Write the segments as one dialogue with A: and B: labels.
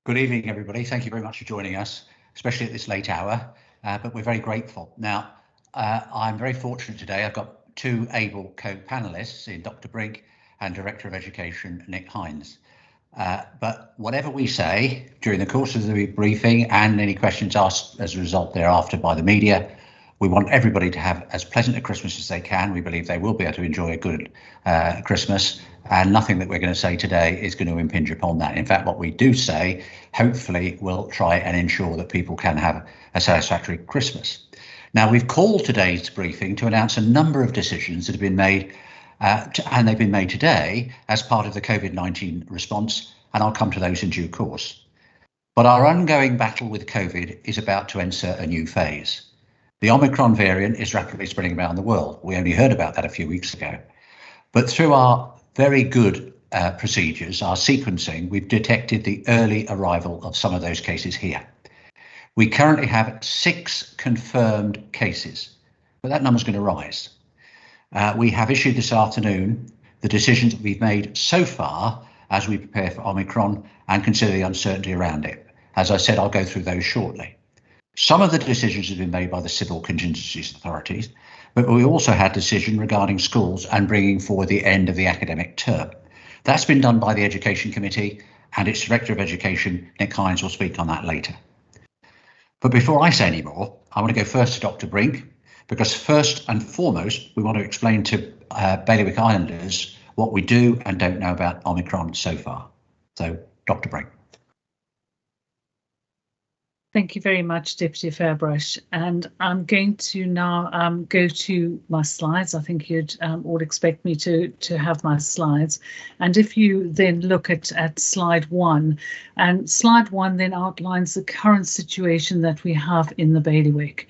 A: Good evening, everybody. Thank you very much for joining us, especially at this late hour, but we're very grateful. Now, I'm very fortunate today. I've got two able co-panelists in Dr. Brink and Director of Education, Nick Hines. But whatever we say during the course of the briefing and any questions asked as a result thereafter by the media, we want everybody to have as pleasant a Christmas as they can. We believe they will be able to enjoy a good Christmas, and nothing that we're going to say today is going to impinge upon that. In fact, what we do say, hopefully, will try and ensure that people can have a satisfactory Christmas. Now, we've called today's briefing to announce a number of decisions that have been made, and they've been made today as part of the COVID-19 response, and I'll come to those in due course. But our ongoing battle with COVID is about to enter a new phase. The Omicron variant is rapidly spreading around the world. We only heard about that a few weeks ago. But through our very good procedures, our sequencing, we've detected the early arrival of some of those cases here. We currently have 6 confirmed cases, but that number's going to rise. We have issued this afternoon the decisions that we've made so far as we prepare for Omicron and consider the uncertainty around it. As I said, I'll go through those shortly. Some of the decisions have been made by the civil contingencies authorities, but we also had a decision regarding schools and bringing forward the end of the academic term. That's been done by the Education Committee, and its Director of Education, Nick Hines, will speak on that later. But before I say any more, I want to go first to Dr. Brink, because first and foremost, we want to explain to Bailiwick Islanders what we do and don't know about Omicron so far. So, Dr. Brink.
B: Thank you very much, Deputy Fairbrushe. And I'm going to now go to my slides. I think you'd all expect me to have my slides. And if you then look at slide 1, and slide 1 then outlines the current situation that we have in the bailiwick.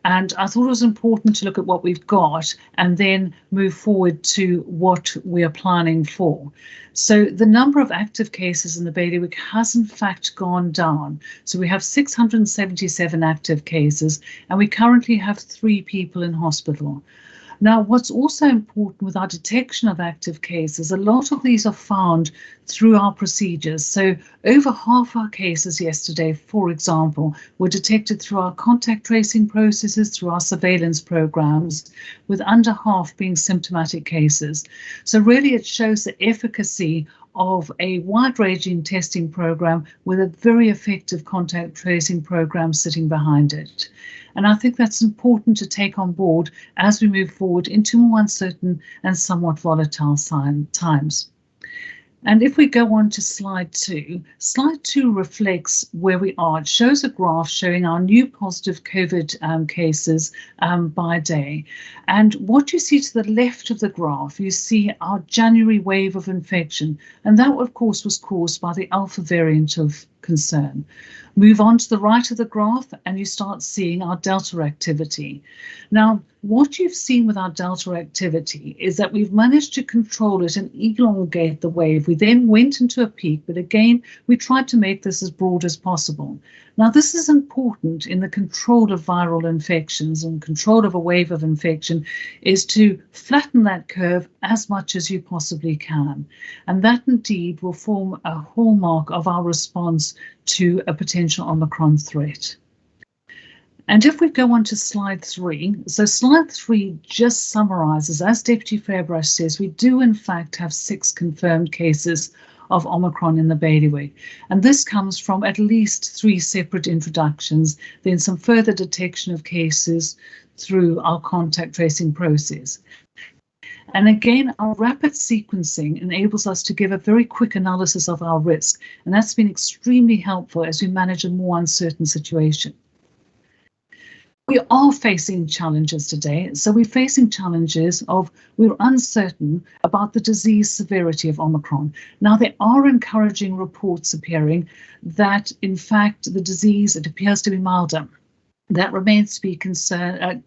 B: And I thought it was important to look at what we've got and then move forward to what we are planning for. So the number of active cases in the bailiwick has in fact gone down. So we have 677 active cases, and we currently have 3 people in hospital. Now, what's also important with our detection of active cases, a lot of these are found through our procedures. So over half our cases yesterday, for example, were detected through our contact tracing processes, through our surveillance programs, with under half being symptomatic cases. So really it shows the efficacy of a wide-ranging testing program with a very effective contact tracing program sitting behind it. And I think that's important to take on board as we move forward into more uncertain and somewhat volatile times. And if we go on to slide 2 reflects where we are. It shows a graph showing our new positive COVID cases by day. And what you see to the left of the graph, you see our January wave of infection. And that, of course, was caused by the Alpha variant of concern. Move on to the right of the graph and you start seeing our Delta activity. Now, what you've seen with our Delta activity is that we've managed to control it and elongate the wave. We then went into a peak, but again, we tried to make this as broad as possible. Now, this is important in the control of viral infections, and control of a wave of infection is to flatten that curve as much as you possibly can. And that indeed will form a hallmark of our response to a potential Omicron threat. And if we go on to slide 3, so slide 3 just summarises, as Deputy Fairbrushe says, we do in fact have 6 confirmed cases of Omicron in the bailiwick. And this comes from at least 3 separate introductions, then some further detection of cases through our contact tracing process. And again, our rapid sequencing enables us to give a very quick analysis of our risk. And that's been extremely helpful as we manage a more uncertain situation. We are facing challenges today. So we're facing challenges of, we're uncertain about the disease severity of Omicron. Now, there are encouraging reports appearing that, in fact, the disease, it appears to be milder. That remains to be confirmed,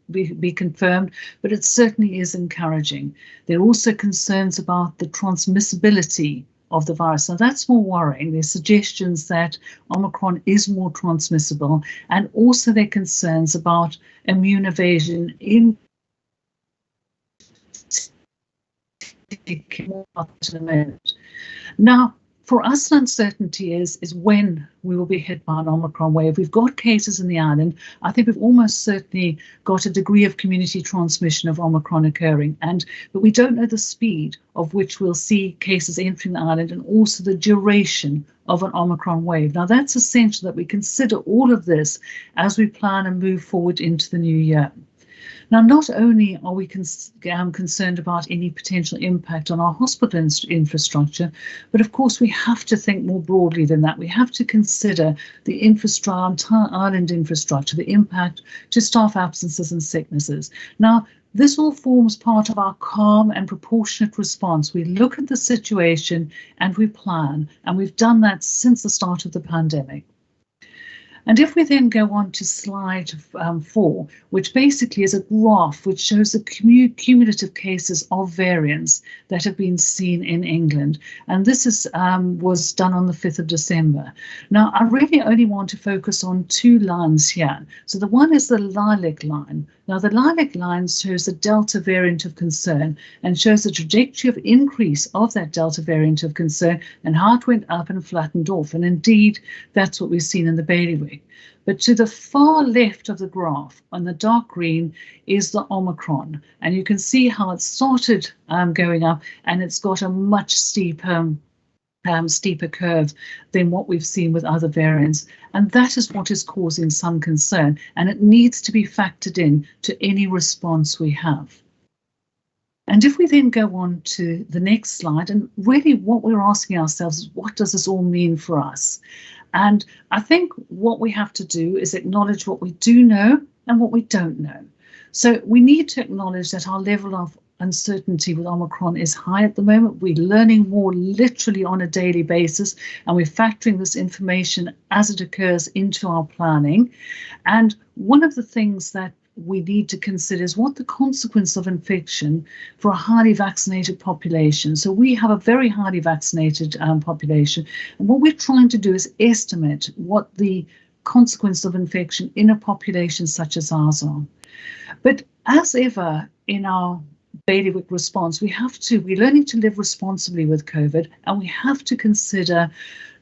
B: but it certainly is encouraging. There are also concerns about the transmissibility of the virus. Now, that's more worrying. There's suggestions that Omicron is more transmissible, and also there are concerns about immune evasion in the moment. Now, For us, uncertainty is when we will be hit by an Omicron wave. We've got cases in the island. I think we've almost certainly got a degree of community transmission of Omicron occurring, but we don't know the speed of which we'll see cases entering the island and also the duration of an Omicron wave. Now, that's essential that we consider all of this as we plan and move forward into the new year. Now, not only are we concerned about any potential impact on our hospital infrastructure, but of course we have to think more broadly than that. We have to consider the entire island infrastructure, the impact to staff absences and sicknesses. Now, this all forms part of our calm and proportionate response. We look at the situation and we plan, and we've done that since the start of the pandemic. And if we then go on to slide 4, which basically is a graph which shows the cumulative cases of variants that have been seen in England. And this was done on the 5th of December. Now, I really only want to focus on 2 lines here. So the one is the lilac line. Now, the lilac line shows the Delta variant of concern and shows the trajectory of increase of that Delta variant of concern and how it went up and flattened off. And indeed, that's what we've seen in the bailiwick. But to the far left of the graph, on the dark green, is the Omicron. And you can see how it started going up, and it's got a much steeper curve than what we've seen with other variants. And that is what is causing some concern, and it needs to be factored in to any response we have. And if we then go on to the next slide, and really what we're asking ourselves is, what does this all mean for us? And I think what we have to do is acknowledge what we do know and what we don't know. So we need to acknowledge that our level of uncertainty with Omicron is high at the moment. We're learning more literally on a daily basis, and we're factoring this information as it occurs into our planning. And one of the things that we need to consider is what the consequence of infection for a highly vaccinated population. So we have a very highly vaccinated population, and what we're trying to do is estimate what the consequence of infection in a population such as ours are. But as ever in our bailiwick response, we're learning to live responsibly with COVID, and we have to consider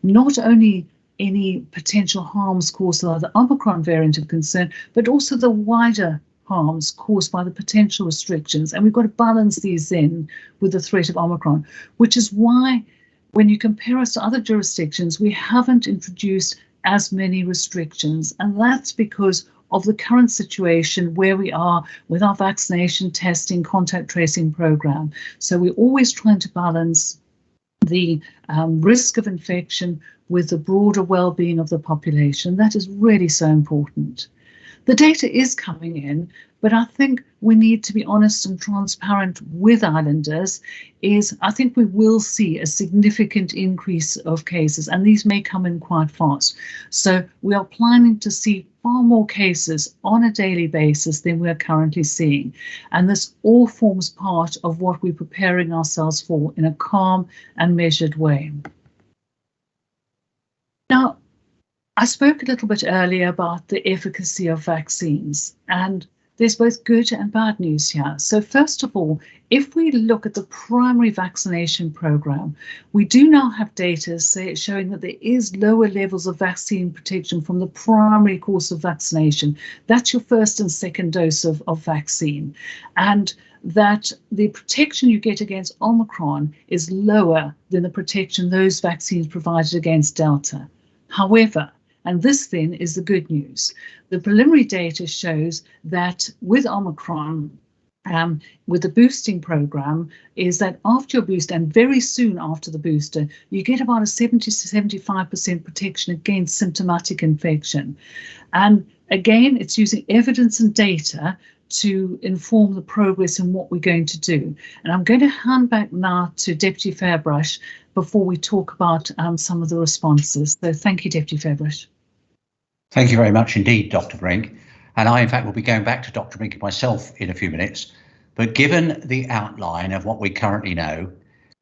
B: not only any potential harms caused by the Omicron variant of concern, but also the wider harms caused by the potential restrictions. And we've got to balance these in with the threat of Omicron, which is why when you compare us to other jurisdictions, we haven't introduced as many restrictions. And that's because of the current situation where we are with our vaccination, testing, contact tracing program. So we're always trying to balance the risk of infection with the broader well-being of the population. That is really so important. The data is coming in, but I think we need to be honest and transparent with islanders. I think we will see a significant increase of cases, and these may come in quite fast. So we are planning to see far more cases on a daily basis than we are currently seeing. And this all forms part of what we're preparing ourselves for in a calm and measured way. Now, I spoke a little bit earlier about the efficacy of vaccines, and there's both good and bad news here. So first of all, if we look at the primary vaccination program, we do now have data showing that there is lower levels of vaccine protection from the primary course of vaccination. That's your first and second dose of vaccine. And that the protection you get against Omicron is lower than the protection those vaccines provided against Delta. However, and this then is the good news, the preliminary data shows that with Omicron, with the boosting program, is that after your boost and very soon after the booster, you get about a 70 to 75% protection against symptomatic infection. And again, it's using evidence and data to inform the progress in what we're going to do. And I'm going to hand back now to Deputy Fairbrush before we talk about some of the responses. So thank you, Deputy Fairbrush.
A: Thank you very much indeed, Dr. Brink. And I, in fact, will be going back to Dr. Brink myself in a few minutes. But given the outline of what we currently know,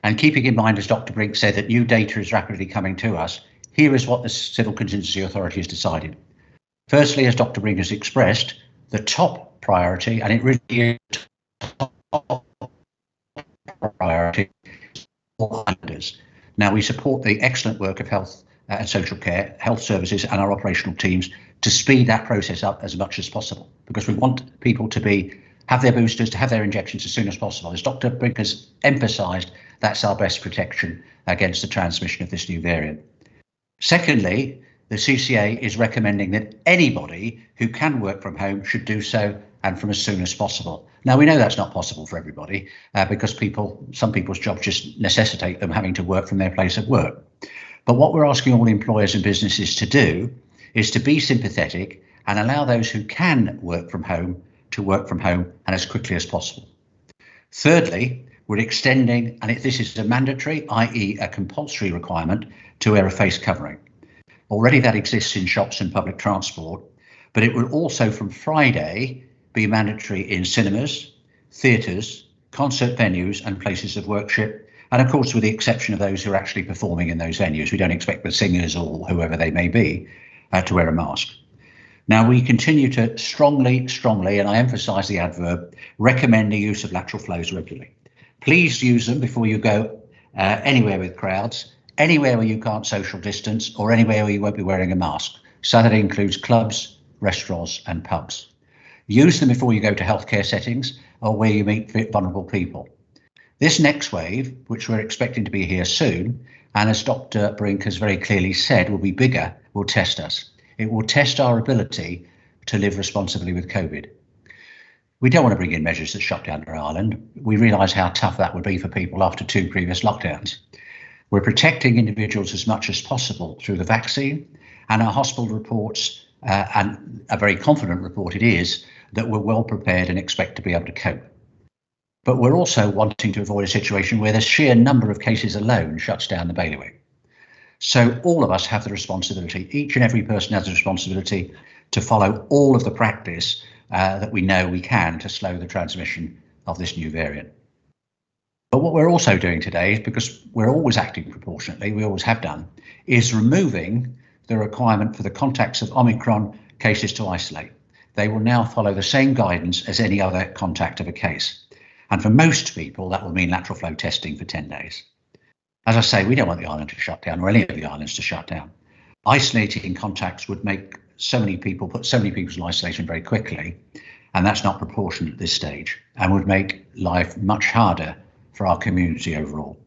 A: and keeping in mind, as Dr. Brink said, that new data is rapidly coming to us, here is what the Civil Contingency Authority has decided. Firstly, as Dr. Brink has expressed, the top priority, and it really is top priority, for islanders. Now, we support the excellent work of health and social care, health services and our operational teams to speed that process up as much as possible, because we want people to have their boosters, to have their injections as soon as possible. As Dr. Brink has emphasised, that's our best protection against the transmission of this new variant. Secondly, the CCA is recommending that anybody who can work from home should do so, and from as soon as possible. Now, we know that's not possible for everybody because some people's jobs just necessitate them having to work from their place of work. But what we're asking all employers and businesses to do is to be sympathetic and allow those who can work from home to work from home and as quickly as possible. Thirdly, we're extending, and this is a mandatory, i.e. a compulsory requirement, to wear a face covering. Already that exists in shops and public transport, but it will also from Friday be mandatory in cinemas, theatres, concert venues and places of worship, and of course with the exception of those who are actually performing in those venues. We don't expect the singers or whoever they may be to wear a mask. Now, we continue to strongly, and I emphasise the adverb, recommend the use of lateral flows regularly. Please use them before you go anywhere with crowds, anywhere where you can't social distance, or anywhere where you won't be wearing a mask. So that includes clubs, restaurants and pubs. Use them before you go to healthcare settings or where you meet vulnerable people. This next wave, which we're expecting to be here soon, and as Dr. Brink has very clearly said, will be bigger, will test us. It will test our ability to live responsibly with COVID. We don't want to bring in measures that shut down our island. We realise how tough that would be for people after 2 previous lockdowns. We're protecting individuals as much as possible through the vaccine, and our hospital reports, and a very confident report it is, that we're well prepared and expect to be able to cope. But we're also wanting to avoid a situation where the sheer number of cases alone shuts down the bailiwick. So all of us have the responsibility, each and every person has the responsibility to follow all of the practice that we know we can to slow the transmission of this new variant. But what we're also doing today, because we're always acting proportionately, we always have done, is removing the requirement for the contacts of Omicron cases to isolate. They will now follow the same guidance as any other contact of a case. And for most people, that will mean lateral flow testing for 10 days. As I say, we don't want the island to shut down, or any of the islands to shut down. Isolating contacts would make put so many people in isolation very quickly, and that's not proportionate at this stage, and would make life much harder for our community overall.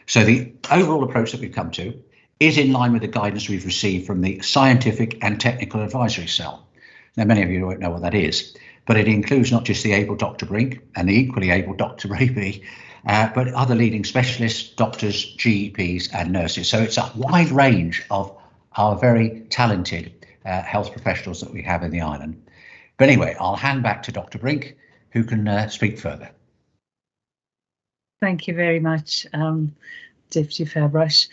A: So the overall approach that we've come to is in line with the guidance we've received from the Scientific and Technical Advisory Cell. Now, many of you won't know what that is, but it includes not just the able Dr. Brink and the equally able Dr. Raby, but other leading specialists, doctors, GPs and nurses. So it's a wide range of our very talented health professionals that we have in the island. But anyway, I'll hand back to Dr. Brink, who can speak further.
B: Thank you very much, Deputy Fairbrash.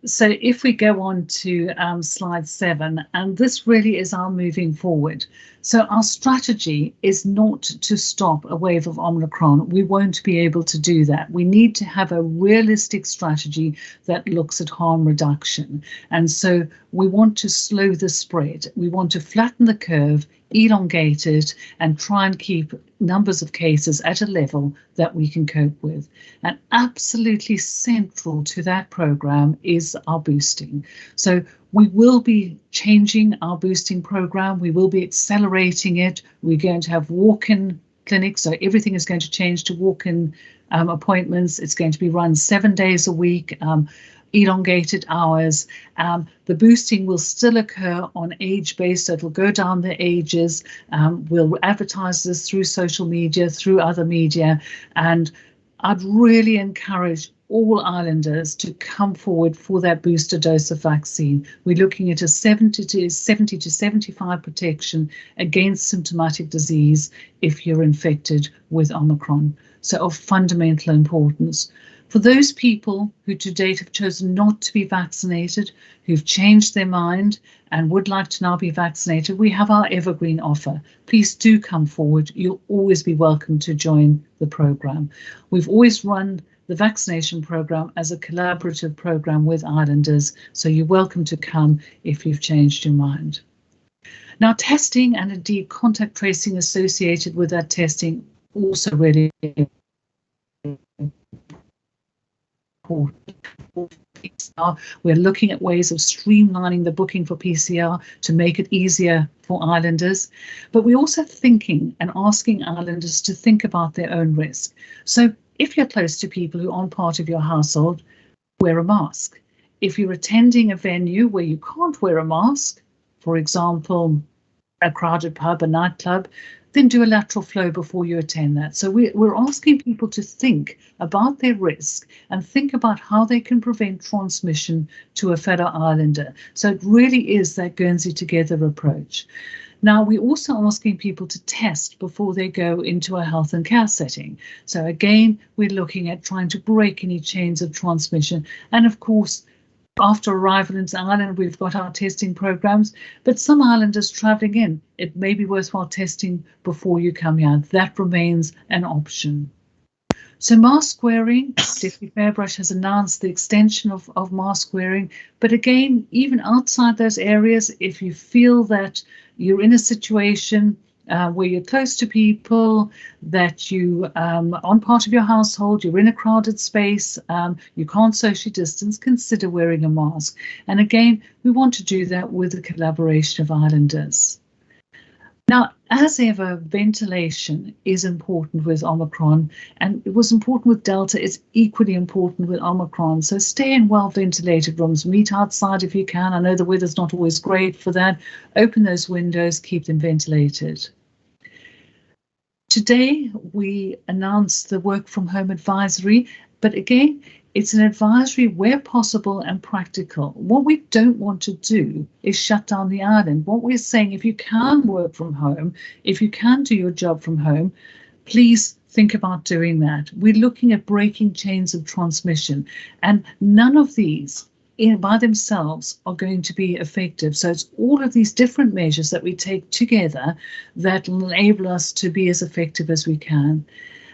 B: So if we go on to slide 7, and this really is our moving forward. So our strategy is not to stop a wave of Omicron. We won't be able to do that. We need to have a realistic strategy that looks at harm reduction. And so we want to slow the spread. We want to flatten the curve, elongate it, and try and keep numbers of cases at a level that we can cope with. And absolutely central to that program is our boosting. So we will be changing our boosting program. We will be accelerating it. We're going to have walk-in clinics. So everything is going to change to walk-in appointments. It's going to be run 7 days a week. Elongated hours. The boosting will still occur on age-based, so it'll go down the ages. We'll advertise this through social media, through other media, and I'd really encourage all islanders to come forward for that booster dose of vaccine. We're looking at a 70 to 75 protection against symptomatic disease if you're infected with Omicron. So of fundamental importance. For those people who to date have chosen not to be vaccinated, who've changed their mind and would like to now be vaccinated, we have our evergreen offer. Please do come forward. You'll always be welcome to join the programme. We've always run the vaccination programme as a collaborative programme with islanders, so you're welcome to come if you've changed your mind. Now, testing and indeed contact tracing associated with that testing also really important. We're looking at ways of streamlining the booking for PCR to make it easier for islanders. But we're also thinking and asking islanders to think about their own risk. So if you're close to people who aren't part of your household, wear a mask. If you're attending a venue where you can't wear a mask, for example, a crowded pub, a nightclub, then do a lateral flow before you attend that. So we're asking people to think about their risk and think about how they can prevent transmission to a fellow islander. So it really is that Guernsey Together approach. Now, we're also asking people to test before they go into a health and care setting. So again, we're looking at trying to break any chains of transmission. And of course, after arrival into Ireland, we've got our testing programs, but some islanders travelling in, it may be worthwhile testing before you come here. That remains an option. So mask wearing, Deputy Fairbrush has announced the extension of mask wearing, but again, even outside those areas, if you feel that you're in a situation where you're close to people, that you on part of your household, you're in a crowded space, you can't socially distance, consider wearing a mask. And again, we want to do that with the collaboration of islanders. Now, as ever, ventilation is important with Omicron, and it was important with Delta. It's equally important with Omicron. So stay in well-ventilated rooms, meet outside if you can. I know the weather's not always great for that. Open those windows, keep them ventilated. Today, we announced the work from home advisory, but again, it's an advisory where possible and practical. What we don't want to do is shut down the island. What we're saying, if you can work from home, if you can do your job from home, please think about doing that. We're looking at breaking chains of transmission, and none of these by themselves are going to be effective. So it's all of these different measures that we take together that will enable us to be as effective as we can.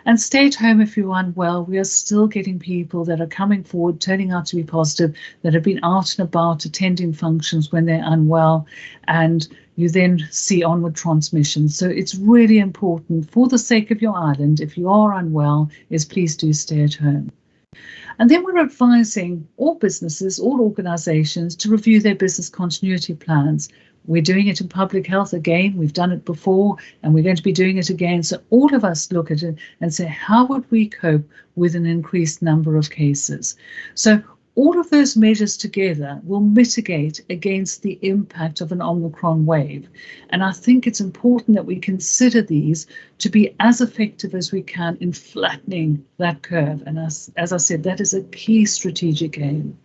B: And stay at home if you're unwell. We are still getting people that are coming forward, turning out to be positive, that have been out and about attending functions when they're unwell, and you then see onward transmission. So it's really important, for the sake of your island, if you are unwell, is please do stay at home. And then we're advising all businesses, all organisations to review their business continuity plans. We're doing it in public health again. We've done it before, and we're going to be doing it again. So all of us look at it and say, how would we cope with an increased number of cases? So all of those measures together will mitigate against the impact of an Omicron wave. And I think it's important that we consider these to be as effective as we can in flattening that curve. And as I said, that is a key strategic aim.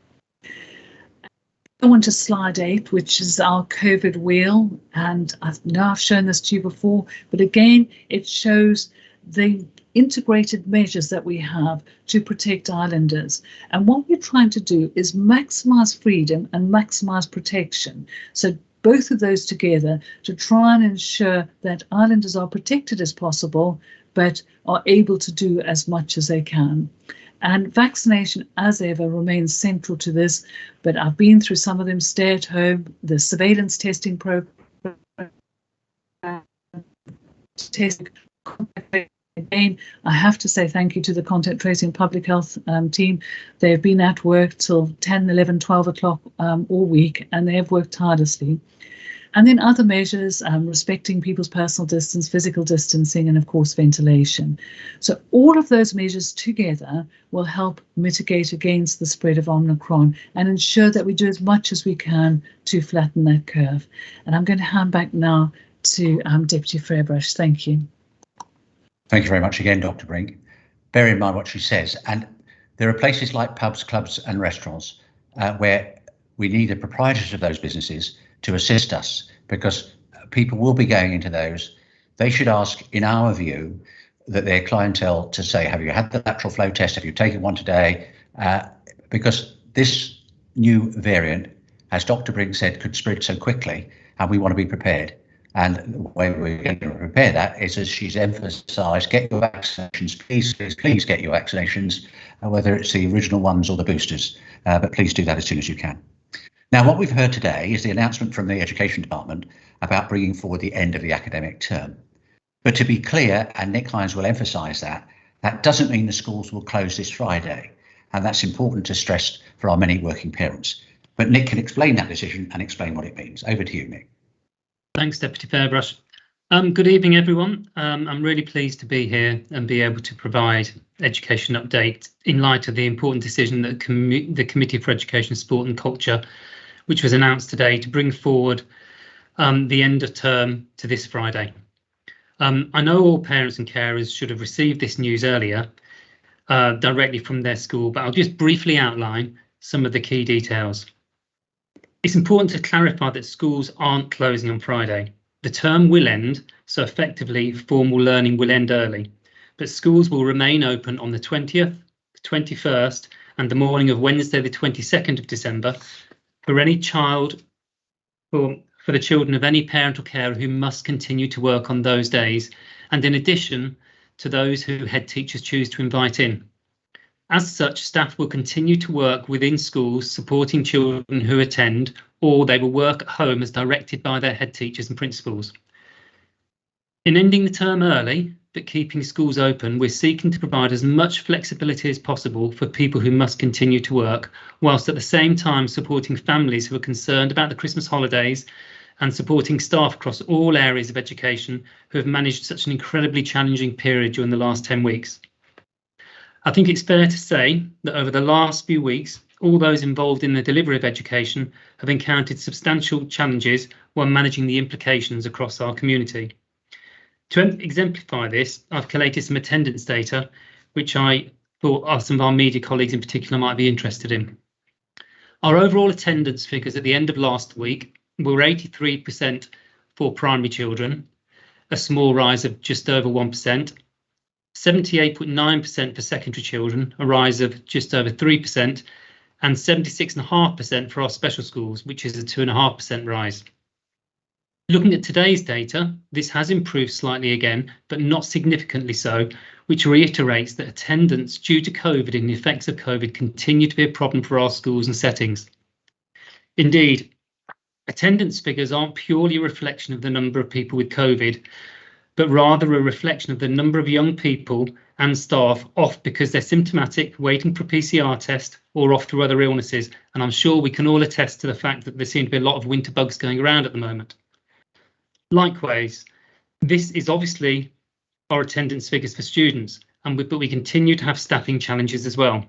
B: Go on to slide 8, which is our COVID wheel. And I know I've shown this to you before, but again, it shows the integrated measures that we have to protect islanders. And what we're trying to do is maximise freedom and maximise protection. So both of those together to try and ensure that islanders are protected as possible, but are able to do as much as they can. And vaccination, as ever, remains central to this, but I've been through some of them. Stay at home, the surveillance testing program, Again, I have to say thank you to the contact tracing public health team. They've been at work till 10, 11, 12 o'clock all week, and they have worked tirelessly. And then other measures, respecting people's personal distance, physical distancing, and of course ventilation. So all of those measures together will help mitigate against the spread of Omicron and ensure that we do as much as we can to flatten that curve. And I'm going to hand back now to Deputy Fairbrush. Thank you.
A: Thank you very much again, Dr. Brink. Bear in mind what she says, and there are places like pubs, clubs and restaurants where we need the proprietors of those businesses to assist us, because people will be going into those. They should ask, in our view, that their clientele to say, have you had the lateral flow test? Have you taken one today? Because this new variant, as Dr. Brink said, could spread so quickly, and we want to be prepared. And the way we're going to prepare that is, as she's emphasised, get your vaccinations, please get your vaccinations, whether it's the original ones or the boosters, but please do that as soon as you can. Now, what we've heard today is the announcement from the Education Department about bringing forward the end of the academic term. But to be clear, and Nick Hines will emphasise that, that doesn't mean the schools will close this Friday. and that's important to stress for our many working parents. But Nick can explain that decision and explain what it means. Over to you, Nick.
C: Thanks, Deputy Fairbrush. Good evening, everyone. I'm really pleased to be here and be able to provide education update in light of the important decision that the Committee for Education, Sport and Culture, which was announced today, to bring forward the end of term to this Friday. I know all parents and carers should have received this news earlier directly from their school, but I'll just briefly outline some of the key details. It's important to clarify that schools aren't closing on Friday. The term will end, so effectively formal learning will end early, but schools will remain open on the 20th, 21st and the morning of Wednesday the 22nd of December for any child or for the children of any parent or carer who must continue to work on those days, and in addition to those who head teachers choose to invite in. As such, staff will continue to work within schools supporting children who attend, or they will work at home as directed by their head teachers and principals. In ending the term early, but keeping schools open, we're seeking to provide as much flexibility as possible for people who must continue to work, whilst at the same time supporting families who are concerned about the Christmas holidays and supporting staff across all areas of education who have managed such an incredibly challenging period during the last 10 weeks. I think it's fair to say that over the last few weeks, all those involved in the delivery of education have encountered substantial challenges while managing the implications across our community. To exemplify this, I've collated some attendance data, which I thought some of our media colleagues in particular might be interested in. Our overall attendance figures at the end of last week were 83% for primary children, a small rise of just over 1%. 78.9% for secondary children, a rise of just over 3%, and 76.5% for our special schools, which is a 2.5% rise. Looking at today's data, this has improved slightly again, but not significantly so, which reiterates that attendance due to COVID and the effects of COVID continue to be a problem for our schools and settings. Indeed, attendance figures aren't purely a reflection of the number of people with COVID, but rather a reflection of the number of young people and staff off because they're symptomatic, waiting for a PCR test, or off through other illnesses. And I'm sure we can all attest to the fact that there seem to be a lot of winter bugs going around at the moment. Likewise, this is obviously our attendance figures for students, but we continue to have staffing challenges as well.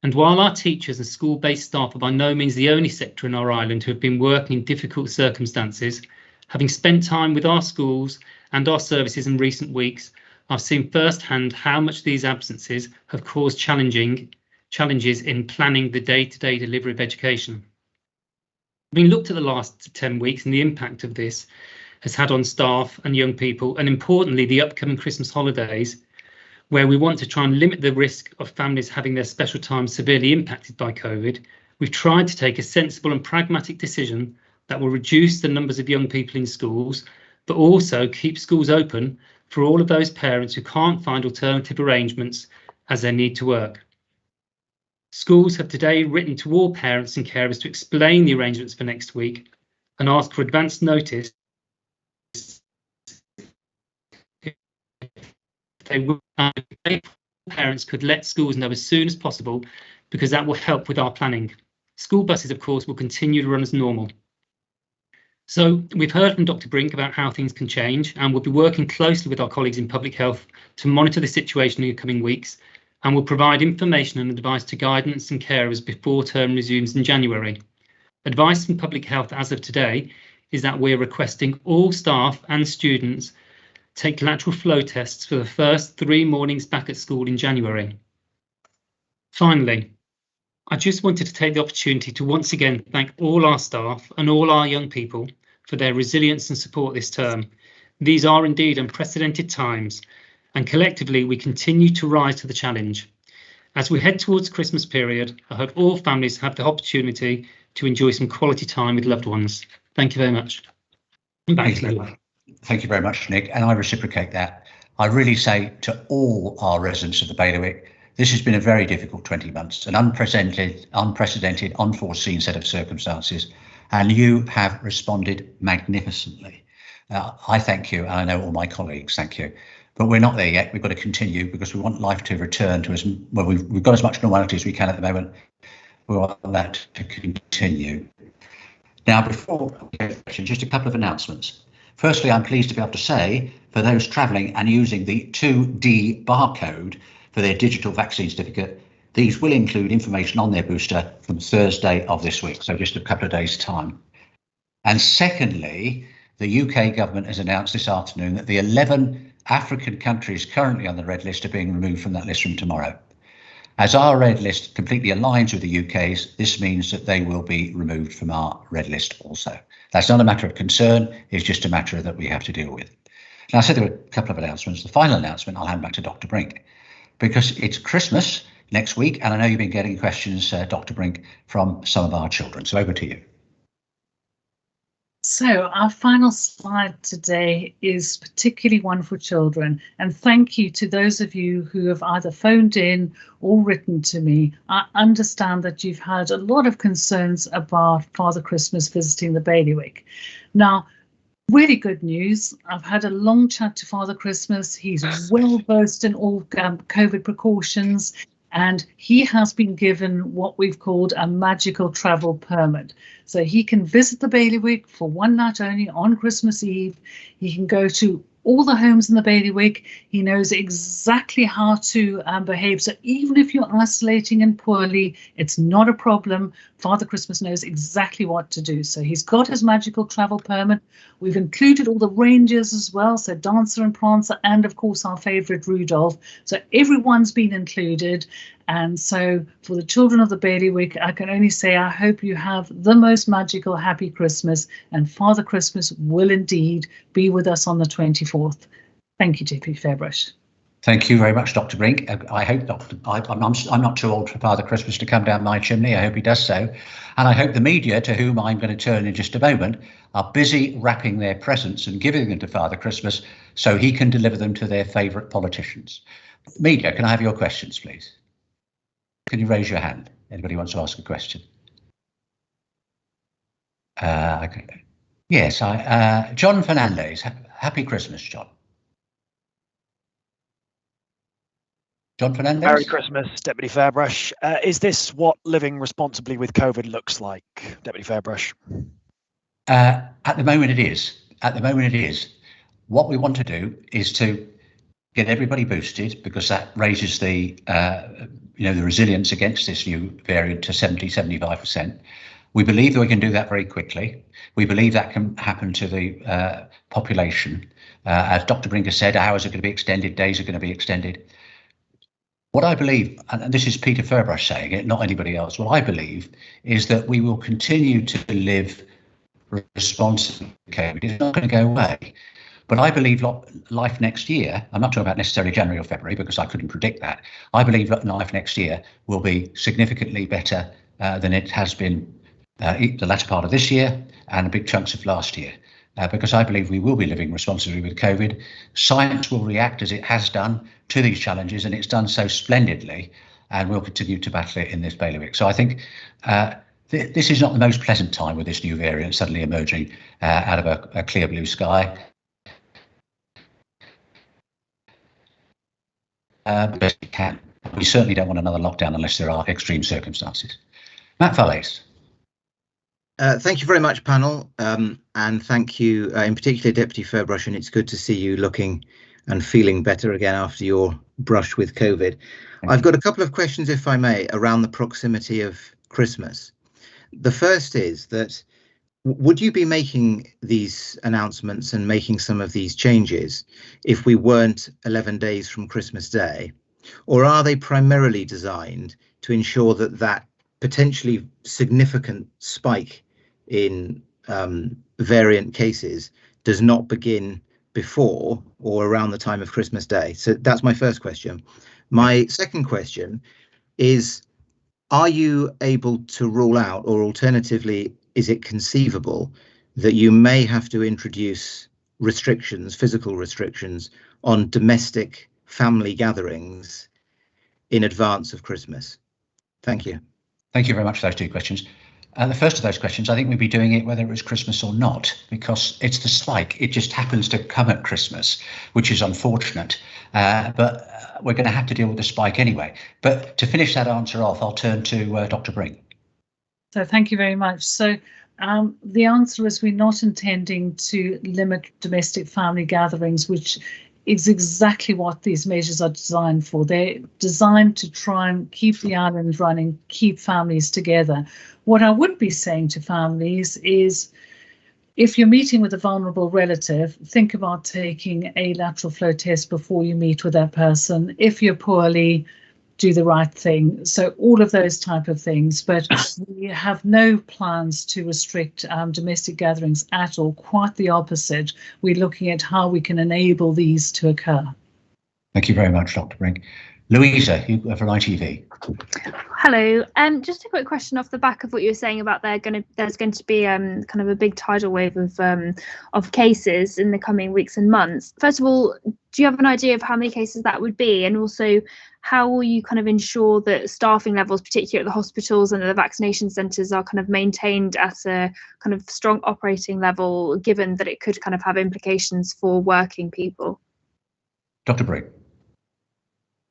C: And while our teachers and school-based staff are by no means the only sector in our island who have been working in difficult circumstances, having spent time with our schools and our services in recent weeks, I've seen firsthand how much these absences have caused challenges in planning the day-to-day delivery of education. Having looked at the last 10 weeks and the impact of this has had on staff and young people, and importantly the upcoming Christmas holidays, where we want to try and limit the risk of families having their special time severely impacted by COVID, we've tried to take a sensible and pragmatic decision that will reduce the numbers of young people in schools, but also keep schools open for all of those parents who can't find alternative arrangements as they need to work. Schools have today written to all parents and carers to explain the arrangements for next week and ask for advance notice. Parents could let schools know as soon as possible, because that will help with our planning. School buses, of course, will continue to run as normal. So we've heard from Dr. Brink about how things can change, and we'll be working closely with our colleagues in public health to monitor the situation in the coming weeks, and will provide information and advice to guidance and carers before term resumes in January. Advice from public health as of today is that we're requesting all staff and students take lateral flow tests for the first 3 mornings back at school in January. Finally, I just wanted to take the opportunity to once again thank all our staff and all our young people for their resilience and support this term. These are indeed unprecedented times, and collectively we continue to rise to the challenge. As we head towards the Christmas period, I hope all families have the opportunity to enjoy some quality time with loved ones. Thank you very much.
A: Thank you very much, Nick, and I reciprocate that. I really say to all our residents of the bailiwick, this has been a very difficult 20 months, an unprecedented, unforeseen set of circumstances, and you have responded magnificently. I thank you, and I know all my colleagues thank you. But we're not there yet. We've got to continue because we want life to return to us. Well, we've got as much normality as we can at the moment. We want that to continue. Now, before just a couple of announcements. Firstly, I'm pleased to be able to say for those travelling and using the 2D barcode for their digital vaccine certificate, these will include information on their booster from Thursday of this week, so just a couple of days' time. And secondly, the UK government has announced this afternoon that the 11 African countries currently on the red list are being removed from that list from tomorrow. As our red list completely aligns with the UK's, this means that they will be removed from our red list also. That's not a matter of concern, it's just a matter that we have to deal with. Now, I said there were a couple of announcements. The final announcement, I'll hand back to Dr. Brink, because it's Christmas next week, and I know you've been getting questions, Dr. Brink, from some of our children. So over to you.
B: So our final slide today is particularly one for children, and thank you to those of you who have either phoned in or written to me. I understand that you've had a lot of concerns about Father Christmas visiting the bailiwick. Now, really good news. I've had a long chat to Father Christmas. He's well versed in all COVID precautions, and he has been given what we've called a magical travel permit. So he can visit the bailiwick for one night only on Christmas Eve. He can go to all the homes in the bailiwick. He knows exactly how to behave. So even if you're isolating and poorly, it's not a problem. Father Christmas knows exactly what to do. So he's got his magical travel permit. We've included all the reindeers as well. So Dancer and Prancer, and of course our favourite Rudolph. So everyone's been included. And so for the children of the bailiwick, I can only say I hope you have the most magical, happy Christmas, and Father Christmas will indeed be with us on the 24th. Thank you, Deputy Fairbrush.
A: Thank you very much, Dr. Brink. I hope I'm not too old for Father Christmas to come down my chimney. I hope he does so. And I hope the media, to whom I'm going to turn in just a moment, are busy wrapping their presents and giving them to Father Christmas so he can deliver them to their favourite politicians. Media, can I have your questions, please? Can you raise your hand? Anybody wants to ask a question? Okay. Yes, John Fernandez. Happy Christmas, John. John Fernandez.
D: Merry Christmas, Deputy Fairbrush. Is this what living responsibly with COVID looks like, Deputy Fairbrush?
A: At the moment it is. At the moment it is. What we want to do is to get everybody boosted, because that raises the the resilience against this new variant to 70-75%. We believe that we can do that very quickly. We believe that can happen to the population. As Dr. Brinker said, hours are going to be extended, days are going to be extended. What I believe, and this is Peter Fairbrush saying it, not anybody else, what I believe is that we will continue to live responsibly. It's not going to go away. But I believe life next year, I'm not talking about necessarily January or February because I couldn't predict that. I believe that life next year will be significantly better than it has been the latter part of this year and big chunks of last year. Because I believe we will be living responsibly with COVID. Science will react as it has done to these challenges, and it's done so splendidly, and we'll continue to battle it in this bailiwick. So I think this is not the most pleasant time with this new variant suddenly emerging out of a clear blue sky. Best we can. We certainly don't want another lockdown unless there are extreme circumstances. Matt Fallais.
E: Thank you very much, panel, and thank you in particular, Deputy Fairbrush, and it's good to see you looking and feeling better again after your brush with COVID. I've got a couple of questions, if I may, around the proximity of Christmas. The first is that would you be making these announcements and making some of these changes if we weren't 11 days from Christmas Day, or are they primarily designed to ensure that that potentially significant spike in variant cases does not begin before or around the time of Christmas Day? So that's my first question. My second question is, are you able to rule out, or alternatively, is it conceivable that you may have to introduce restrictions, physical restrictions, on domestic family gatherings in advance of Christmas? Thank you.
A: Thank you very much for those two questions. The first of those questions, I think we'd be doing it whether it was Christmas or not, because it's the spike. It just happens to come at Christmas, which is unfortunate. But we're going to have to deal with the spike anyway. But to finish that answer off, I'll turn to Dr. Brink.
B: So thank you very much. So the answer is we're not intending to limit domestic family gatherings, which is exactly what these measures are designed for. They're designed to try and keep the island running, keep families together. What I would be saying to families is, if you're meeting with a vulnerable relative, think about taking a lateral flow test before you meet with that person. If you're poorly, do the right thing. So all of those type of things. But we have no plans to restrict domestic gatherings at all. Quite the opposite. We're looking at how we can enable these to occur.
A: Thank you very much, Dr. Brink. Louisa, you for ITV.
F: Hello. Just a quick question off the back of what you were saying about there's going to be kind of a big tidal wave of cases in the coming weeks and months. First of all, do you have an idea of how many cases that would be, and also how will you kind of ensure that staffing levels, particularly at the hospitals and the vaccination centres, are kind of maintained at a kind of strong operating level, given that it could kind of have implications for working people?
A: Dr. Brink.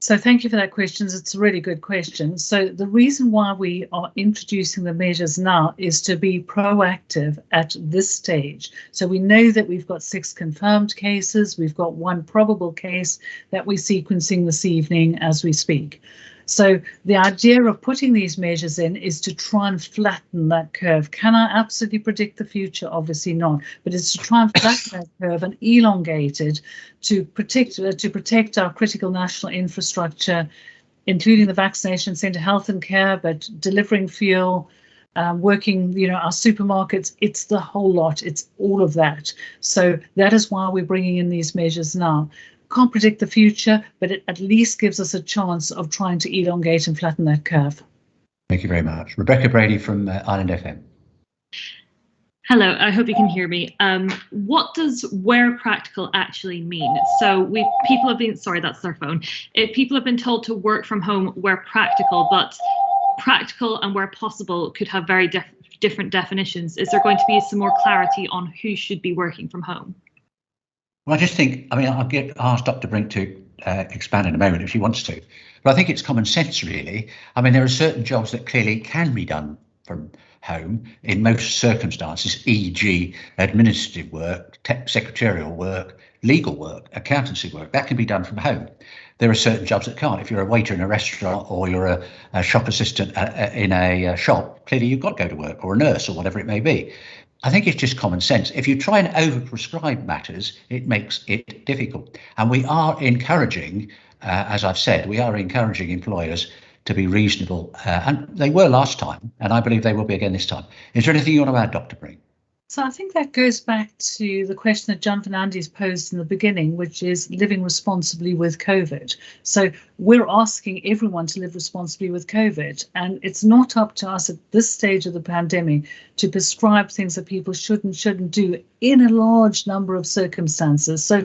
B: So thank you for that question. It's a really good question. So the reason why we are introducing the measures now is to be proactive at this stage. So we know that we've got 6 confirmed cases. We've got 1 probable case that we're sequencing this evening as we speak. So the idea of putting these measures in is to try and flatten that curve. Can I absolutely predict the future? Obviously not, but it's to try and flatten that curve and elongate it to protect our critical national infrastructure, including the vaccination centre, health and care, but delivering fuel, working, our supermarkets. It's the whole lot. It's all of that. So that is why we're bringing in these measures now. Can't predict the future, but it at least gives us a chance of trying to elongate and flatten that curve.
A: Thank you very much. Rebecca Brady from Island FM.
G: Hello, I hope you can hear me. What does where practical actually mean? So people have been, sorry, that's their phone. People have been told to work from home where practical, but practical and where possible could have very different definitions. Is there going to be some more clarity on who should be working from home?
A: Well, I just think, I'll ask Dr. Brink to expand in a moment if she wants to, but I think it's common sense, really. There are certain jobs that clearly can be done from home in most circumstances, e.g. administrative work, secretarial work, legal work, accountancy work, that can be done from home. There are certain jobs that can't. If you're a waiter in a restaurant or you're a shop assistant in a shop, clearly you've got to go to work, or a nurse, or whatever it may be. I think it's just common sense. If you try and overprescribe matters, it makes it difficult. And we are encouraging, as I've said, we are encouraging employers to be reasonable. And they were last time, and I believe they will be again this time. Is there anything you want to add, Dr. Brink?
B: So I think that goes back to the question that John Fernandez posed in the beginning, which is living responsibly with COVID. So we're asking everyone to live responsibly with COVID, and it's not up to us at this stage of the pandemic to prescribe things that people should and shouldn't do in a large number of circumstances. So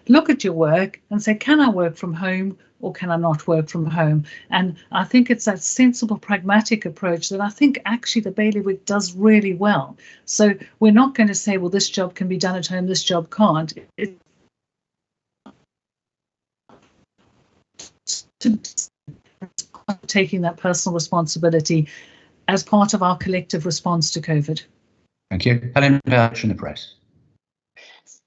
B: look at your work and say, can I work from home? Or can I not work from home? And I think it's that sensible, pragmatic approach that I think actually the bailiwick does really well. So we're not going to say, well, this job can be done at home, this job can't. It's taking that personal responsibility as part of our collective response to COVID.
A: Thank you. Helen Birch in the press.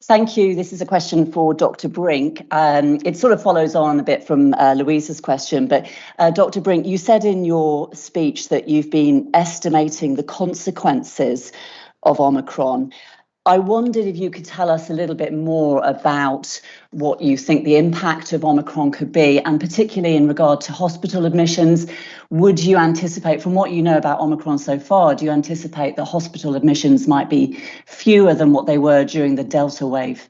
H: Thank you. This is a question for Dr. Brink. It sort of follows on a bit from Louisa's question, but Dr. Brink, you said in your speech that you've been estimating the consequences of Omicron. I wondered if you could tell us a little bit more about what you think the impact of Omicron could be, and particularly in regard to hospital admissions. Would you anticipate, from what you know about Omicron so far, do you anticipate that hospital admissions might be fewer than what they were during the Delta wave?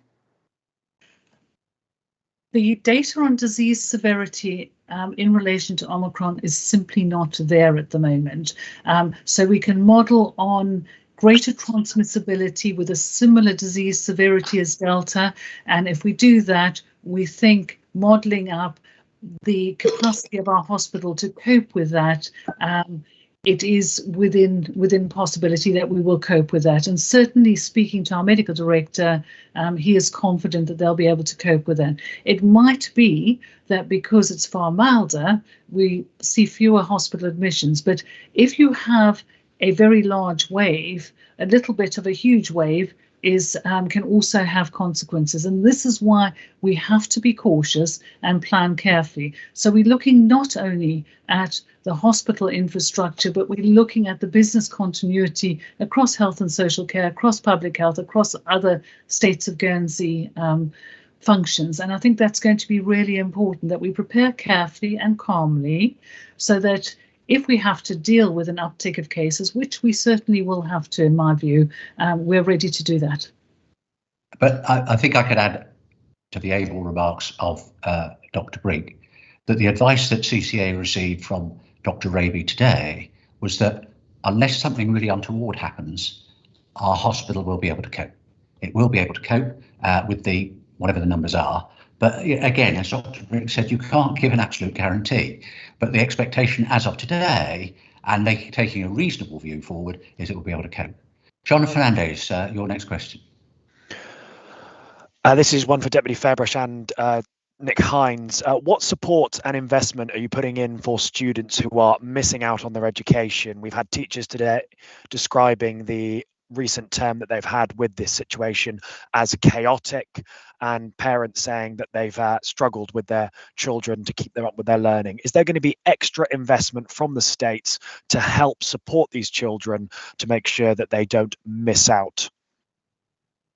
B: The data on disease severity in relation to Omicron is simply not there at the moment. So we can model on greater transmissibility with a similar disease severity as Delta. And if we do that, we think modelling up the capacity of our hospital to cope with that it is within possibility that we will cope with that. And certainly speaking to our medical director, he is confident that they'll be able to cope with that. It might be that because it's far milder, we see fewer hospital admissions. But if you have a very large wave, a little bit of a huge wave can also have consequences. And this is why we have to be cautious and plan carefully. So we're looking not only at the hospital infrastructure, but we're looking at the business continuity across health and social care, across public health, across other states of Guernsey functions. And I think that's going to be really important, that we prepare carefully and calmly so that if we have to deal with an uptick of cases, which we certainly will have to, in my view, we're ready to do that.
A: But I think I could add to the able remarks of Dr. Brink that the advice that CCA received from Dr. Raby today was that unless something really untoward happens, our hospital will be able to cope. It will be able to cope with whatever the numbers are. But again, as Dr. Brink said, you can't give an absolute guarantee. But the expectation as of today, and taking a reasonable view forward, is it will be able to cope. John Fernandez, your next question.
D: This is one for Deputy Fairbrush and Nick Hines. What support and investment are you putting in for students who are missing out on their education? We've had teachers today describing the recent term that they've had with this situation as chaotic, and parents saying that they've struggled with their children to keep them up with their learning. Is there going to be extra investment from the states to help support these children to make sure that they don't miss out?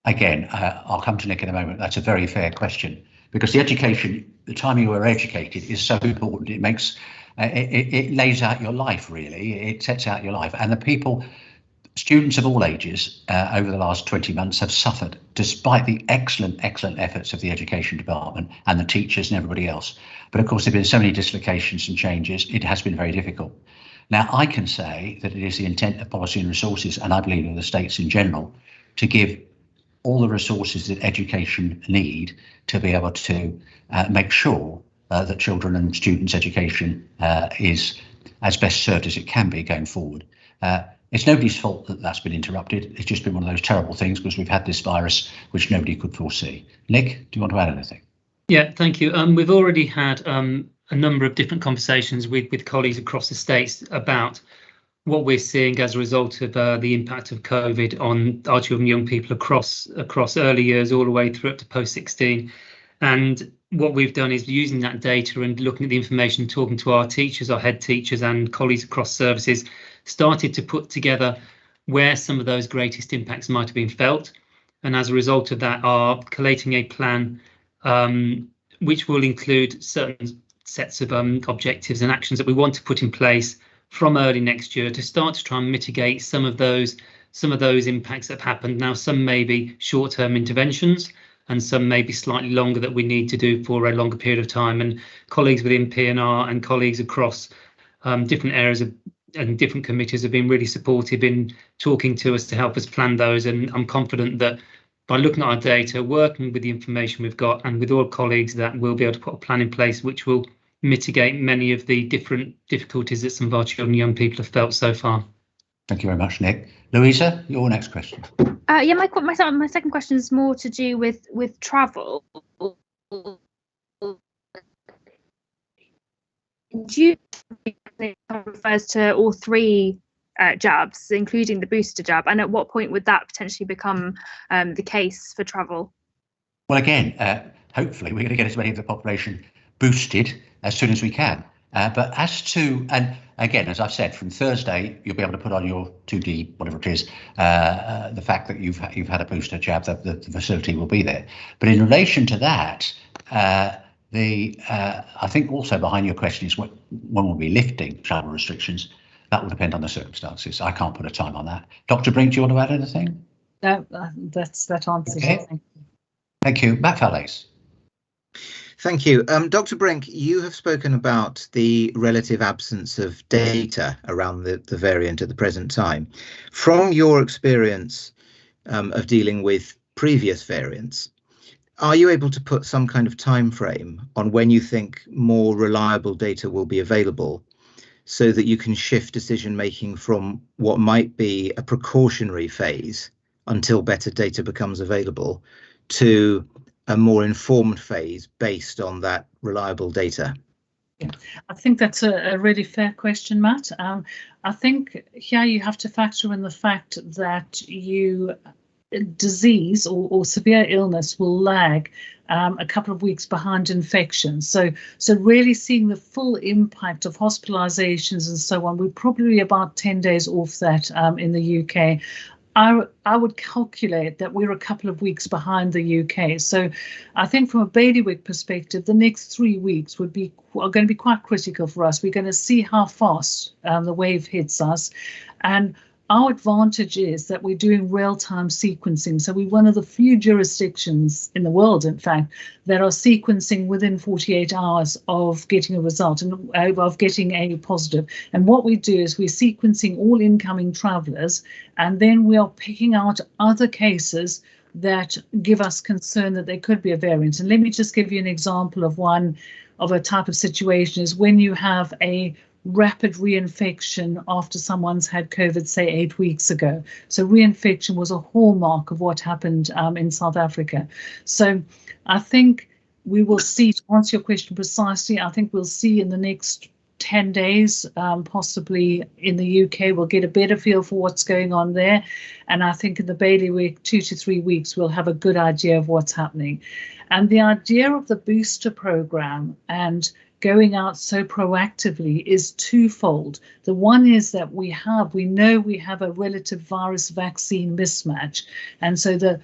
A: Again, I'll come to Nick in a moment. That's a very fair question, because the time you are educated is so important. It makes, it lays out your life, really. It sets out your life. And students of all ages over the last 20 months have suffered, despite the excellent efforts of the education department and the teachers and everybody else. But of course, there have been so many dislocations and changes, it has been very difficult. Now, I can say that it is the intent of Policy and Resources, and I believe in the states in general, to give all the resources that education need to be able to make sure that children and students' education is as best served as it can be going forward. It's nobody's fault that that's been interrupted. It's just been one of those terrible things because we've had this virus which nobody could foresee. Nick, do you want to add anything?
C: Yeah, thank you. We've already had a number of different conversations with colleagues across the states about what we're seeing as a result of the impact of COVID on our children and young people across early years all the way through up to post-16. And what we've done is using that data and looking at the information, talking to our teachers, our head teachers and colleagues across services, started to put together where some of those greatest impacts might have been felt. And as a result of that, are collating a plan which will include certain sets of objectives and actions that we want to put in place from early next year to start to try and mitigate some of those impacts that have happened. Now, some may be short-term interventions and some may be slightly longer that we need to do for a longer period of time. And colleagues within P&R and colleagues across different areas and different committees have been really supportive in talking to us to help us plan those. And I'm confident that by looking at our data, working with the information we've got and with all colleagues, that we'll be able to put a plan in place which will mitigate many of the different difficulties that some of our children and young people have felt so far.
A: Thank you very much, Nick. Louisa, your next question.
F: Yeah, my second question is more to do with travel. Do you think it refers to all three jabs, including the booster jab, and at what point would that potentially become the case for travel?
A: Well, again, hopefully we're going to get as many of the population boosted as soon as we can. But as to, and again, as I've said, from Thursday, you'll be able to put on your 2D, whatever it is, the fact that you've had a booster jab, the facility will be there. But in relation to that, I think also behind your question is when we'll be lifting travel restrictions. That will depend on the circumstances. I can't put a time on that. Dr. Brink, do you want to add anything?
B: No, that answers
A: okay.
B: it.
A: Thank you. Matt Fallais.
E: Thank you. Dr. Brink, you have spoken about the relative absence of data around the variant at the present time. From your experience of dealing with previous variants, are you able to put some kind of time frame on when you think more reliable data will be available so that you can shift decision making from what might be a precautionary phase until better data becomes available to a more informed phase based on that reliable data?
B: I think that's a really fair question, Matt. I think here you have to factor in the fact that disease or severe illness will lag a couple of weeks behind infection. So really seeing the full impact of hospitalizations and so on, we're probably about 10 days off that in the UK. I would calculate that we're a couple of weeks behind the UK. So I think from a bailiwick perspective, the next 3 weeks are going to be quite critical for us. We're going to see how fast the wave hits us. And our advantage is that we're doing real-time sequencing. So we're one of the few jurisdictions in the world, in fact, that are sequencing within 48 hours of getting a result and of getting a positive. And what we do is we're sequencing all incoming travellers, and then we are picking out other cases that give us concern that there could be a variant. And let me just give you an example of a type of situation is when you have a rapid reinfection after someone's had COVID, say 8 weeks ago. So reinfection was a hallmark of what happened in South Africa. So I think we will see, to answer your question precisely, I think we'll see in the next 10 days, possibly in the UK, we'll get a better feel for what's going on there. And I think in the bailiwick, 2 to 3 weeks, we'll have a good idea of what's happening. And the idea of the booster program and going out so proactively is twofold. The one is that we know we have a relative virus vaccine mismatch. And so the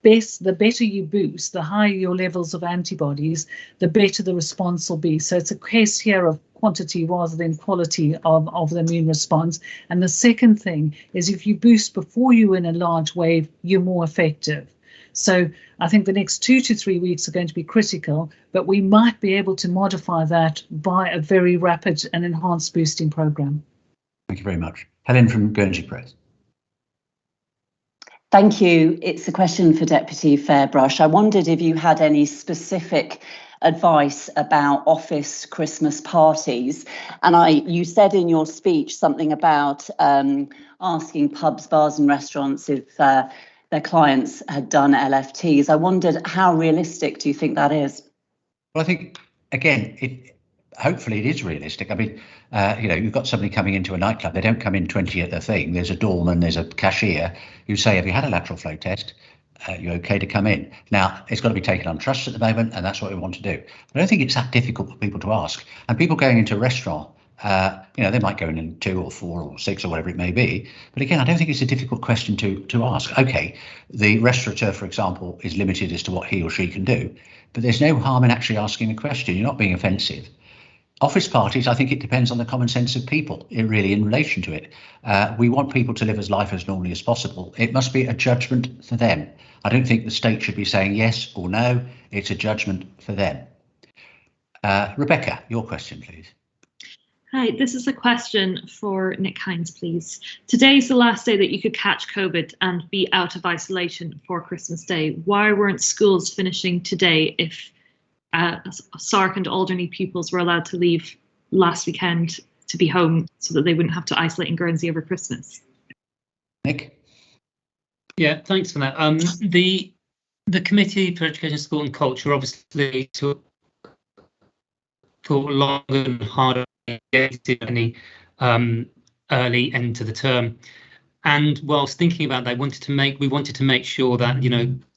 B: better you boost, the higher your levels of antibodies, the better the response will be. So it's a case here of quantity rather than quality of the immune response. And the second thing is if you boost before you're in a large wave, you're more effective. So I think the next 2 to 3 weeks are going to be critical, but we might be able to modify that by a very rapid and enhanced boosting program.
A: Thank you very much. Helen from Guernsey Press.
H: Thank you. It's a question for Deputy Fairbrush. I wondered if you had any specific advice about office Christmas parties. And you said in your speech something about asking pubs, bars and restaurants if their clients had done LFTs. I wondered how realistic do you think that is?
A: Well, I think, again, hopefully it is realistic. I mean, you've got somebody coming into a nightclub, they don't come in 20 at the thing. There's a doorman, there's a cashier. You say, have you had a lateral flow test? You're okay to come in. Now, it's got to be taken on trust at the moment, and that's what we want to do. But I don't think it's that difficult for people to ask. And people going into a restaurant, they might go in 2 or 4 or 6 or whatever it may be. But again, I don't think it's a difficult question to ask. OK, the restaurateur, for example, is limited as to what he or she can do. But there's no harm in actually asking a question. You're not being offensive. Office parties, I think it depends on the common sense of people, really, in relation to it. We want people to live life as normally as possible. It must be a judgment for them. I don't think the state should be saying yes or no. It's a judgment for them. Rebecca, your question, please.
G: Hi, this is a question for Nick Hines, please. Today's the last day that you could catch COVID and be out of isolation for Christmas Day. Why weren't schools finishing today if SARC and Alderney pupils were allowed to leave last weekend to be home so that they wouldn't have to isolate in Guernsey over Christmas?
A: Nick?
C: Yeah, thanks for that. The Committee for Education, Sport and Culture obviously thought long and hard to any early end to the term. And whilst thinking about that, we wanted to make sure that,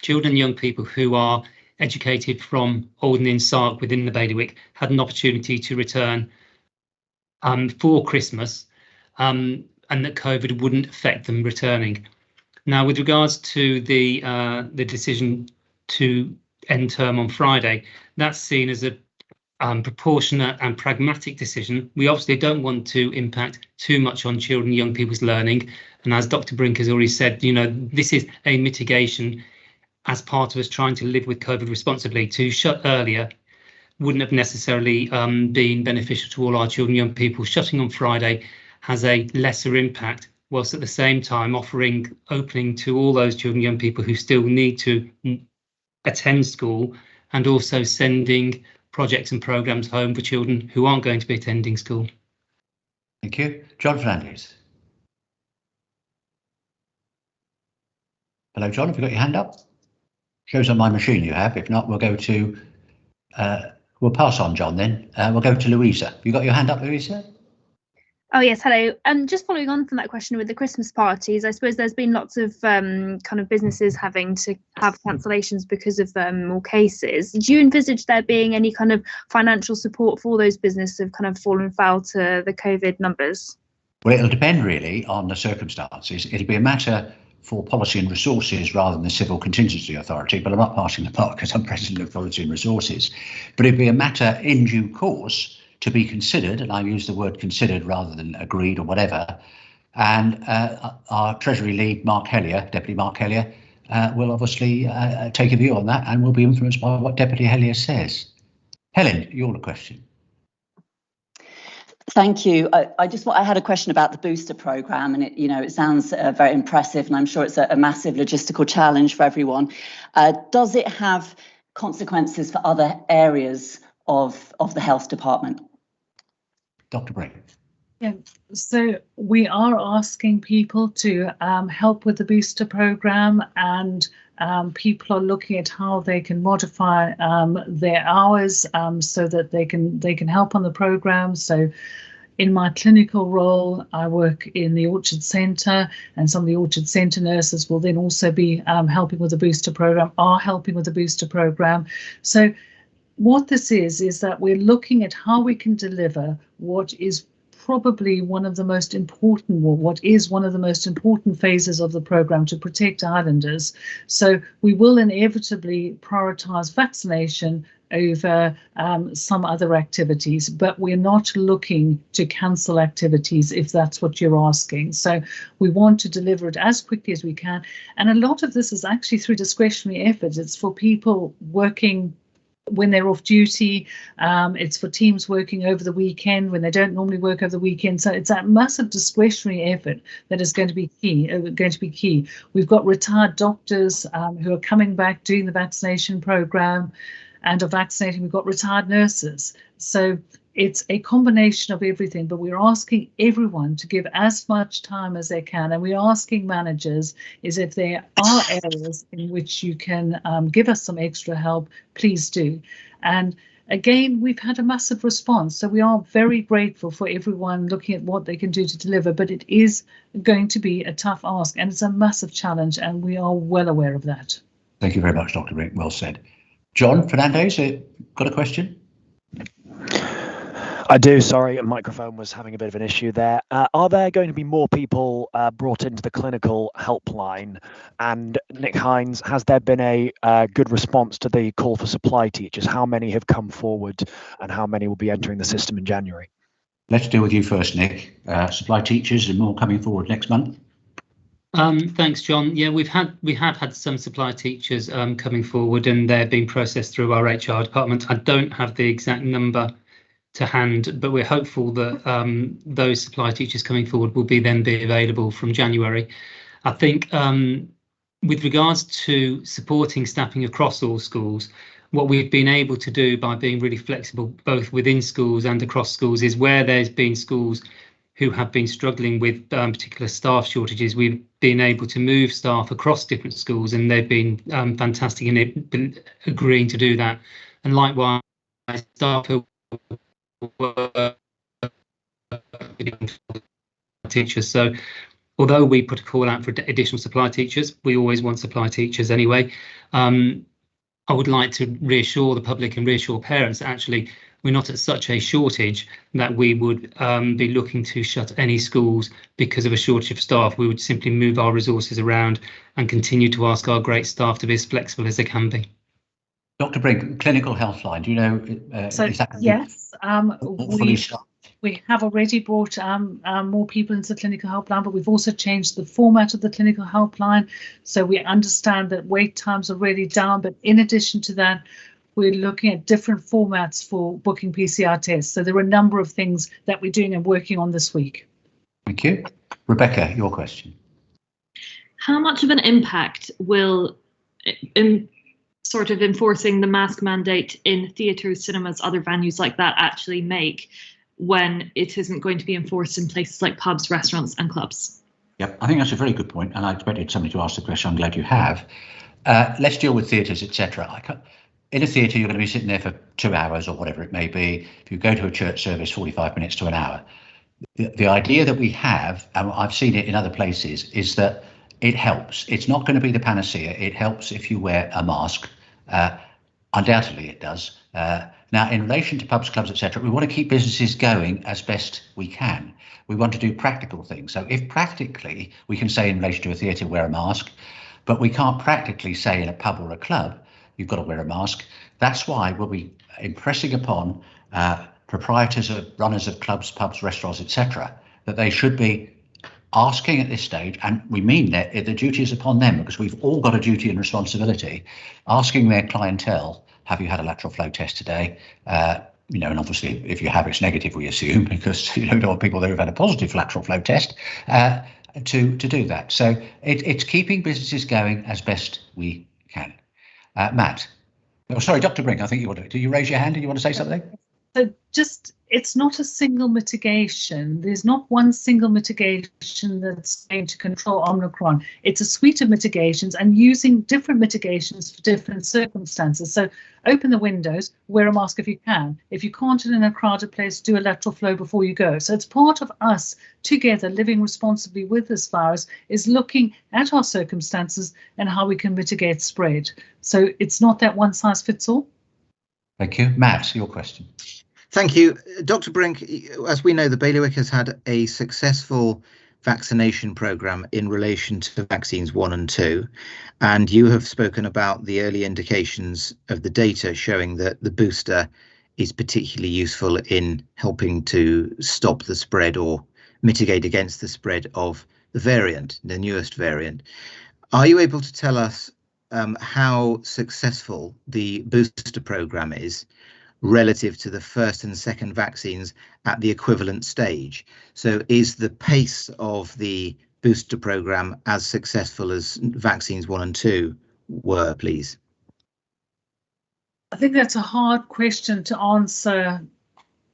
C: children and young people who are educated from Alderney and SARC within the bailiwick had an opportunity to return for Christmas, and that COVID wouldn't affect them returning. Now, with regards to the decision to end term on Friday, that's seen as a proportionate and pragmatic decision. We obviously don't want to impact too much on children and young people's learning. And as Dr. Brink has already said, this is a mitigation as part of us trying to live with COVID responsibly. To shut earlier wouldn't have necessarily been beneficial to all our children and young people. Shutting on Friday has a lesser impact, whilst at the same time opening to all those children and young people who still need to attend school, and also sending projects and programmes home for children who aren't going to be attending school.
A: Thank you. John Fernandez. Hello, John, have you got your hand up? Shows on my machine you have. If not, we'll go to, we'll pass on John then. We'll go to Louisa. Have you got your hand up, Louisa?
F: Oh yes, hello. Just following on from that question with the Christmas parties, I suppose there's been lots of kind of businesses having to have cancellations because of more cases. Do you envisage there being any kind of financial support for those businesses who have kind of fallen foul to the COVID numbers?
A: Well, it'll depend really on the circumstances. It'll be a matter for Policy and Resources rather than the Civil Contingency Authority, but I'm not passing the buck because I'm President of Policy and Resources. But it'll be a matter in due course to be considered, and I use the word considered rather than agreed or whatever. And our Treasury lead, Mark Hellier, Deputy Mark Hellier, will obviously take a view on that and will be influenced by what Deputy Hellier says. Helen, your question.
H: Thank you. I had a question about the booster programme, and it sounds very impressive, and I'm sure it's a massive logistical challenge for everyone. Does it have consequences for other areas of the health department?
A: Dr. Brink.
B: Yeah, so we are asking people to help with the booster programme, and people are looking at how they can modify their hours so that they can help on the programme. So in my clinical role, I work in the Orchard Centre, and some of the Orchard Centre nurses will then also be helping with the booster programme, So what this is that we're looking at how we can deliver what is probably one of the most important phases of the programme to protect Islanders. So we will inevitably prioritise vaccination over some other activities, but we're not looking to cancel activities if that's what you're asking. So we want to deliver it as quickly as we can. And a lot of this is actually through discretionary efforts. It's for people working when they're off duty. It's for teams working over the weekend when they don't normally work over the weekend. So it's that massive discretionary effort that is going to be key. We've got retired doctors who are coming back doing the vaccination program and are vaccinating. We've got retired nurses. So it's a combination of everything, but we're asking everyone to give as much time as they can. And we're asking managers is if there are areas in which you can give us some extra help, please do. And again, we've had a massive response. So we are very grateful for everyone looking at what they can do to deliver, but it is going to be a tough ask and it's a massive challenge, and we are well aware of that.
A: Thank you very much, Dr. Brink. Well said. John Fernandez, got a question?
D: I do, sorry, a microphone was having a bit of an issue there. Are there going to be more people brought into the clinical helpline? And Nick Hines, has there been a good response to the call for supply teachers? How many have come forward and how many will be entering the system in January?
A: Let's deal with you first, Nick. Supply teachers and more coming forward next month.
C: Thanks, John. Yeah, we have had some supply teachers coming forward, and they're being processed through our HR department. I don't have the exact number to hand, but we're hopeful that those supply teachers coming forward will be available from January. I think with regards to supporting staffing across all schools, what we've been able to do by being really flexible both within schools and across schools is where there's been schools who have been struggling with particular staff shortages, we've been able to move staff across different schools, and they've been fantastic in agreeing to do that. And likewise, staff who teachers. So although we put a call out for additional supply teachers, we always want supply teachers anyway. I would like to reassure the public and reassure parents that actually we're not at such a shortage that we would be looking to shut any schools because of a shortage of staff. We would simply move our resources around and continue to ask our great staff to be as flexible as they can be. Dr.
A: Brink, clinical healthline, do you know?
B: Yes, we have already brought more people into the clinical helpline, but we've also changed the format of the clinical helpline. So we understand that wait times are really down, but in addition to that, we're looking at different formats for booking PCR tests. So there are a number of things that we're doing and working on this week.
A: Thank you. Rebecca, your question.
G: How much of an impact will sort of enforcing the mask mandate in theatres, cinemas, other venues like that actually make? when it isn't going to be enforced in places like pubs, restaurants and clubs?
A: Yep, I think that's a very good point, and I expected somebody to ask the question. I'm glad you have. Let's deal with theatres, etc. In a theatre, you're going to be sitting there for 2 hours or whatever it may be. If you go to a church service, 45 minutes to an hour. The idea that we have, and I've seen it in other places, is that it helps. It's not going to be the panacea. It helps if you wear a mask. Undoubtedly, it does. Now, in relation to pubs, clubs, etc., we want to keep businesses going as best we can. We want to do practical things. So if practically we can say in relation to a theatre, wear a mask, but we can't practically say in a pub or a club, you've got to wear a mask. That's why we'll be impressing upon proprietors of runners of clubs, pubs, restaurants, etc., that they should be asking at this stage, and we mean that the duty is upon them because we've all got a duty and responsibility, asking their clientele, have you had a lateral flow test today? And obviously if you have, it's negative, we assume, because you don't want people that have had a positive lateral flow test to do that. So it's keeping businesses going as best we can. Matt. Oh, sorry, Dr. Brink, I think you want to. Do you raise your hand? Do you want to say something?
B: So it's not a single mitigation. There's not one single mitigation that's going to control Omicron. It's a suite of mitigations and using different mitigations for different circumstances. So open the windows, wear a mask if you can. If you can't in a crowded place, do a lateral flow before you go. So it's part of us together living responsibly with this virus is looking at our circumstances and how we can mitigate spread. So it's not that one size fits all.
A: Thank you. Matt, your question.
E: Thank you. Dr. Brink, as we know, the bailiwick has had a successful vaccination programme in relation to vaccines 1 and 2, and you have spoken about the early indications of the data showing that the booster is particularly useful in helping to stop the spread or mitigate against the spread of the variant, the newest variant. Are you able to tell us how successful the booster programme is relative to the first and second vaccines at the equivalent stage? So is the pace of the booster programme as successful as vaccines 1 and 2 were, please?
B: I think that's a hard question to answer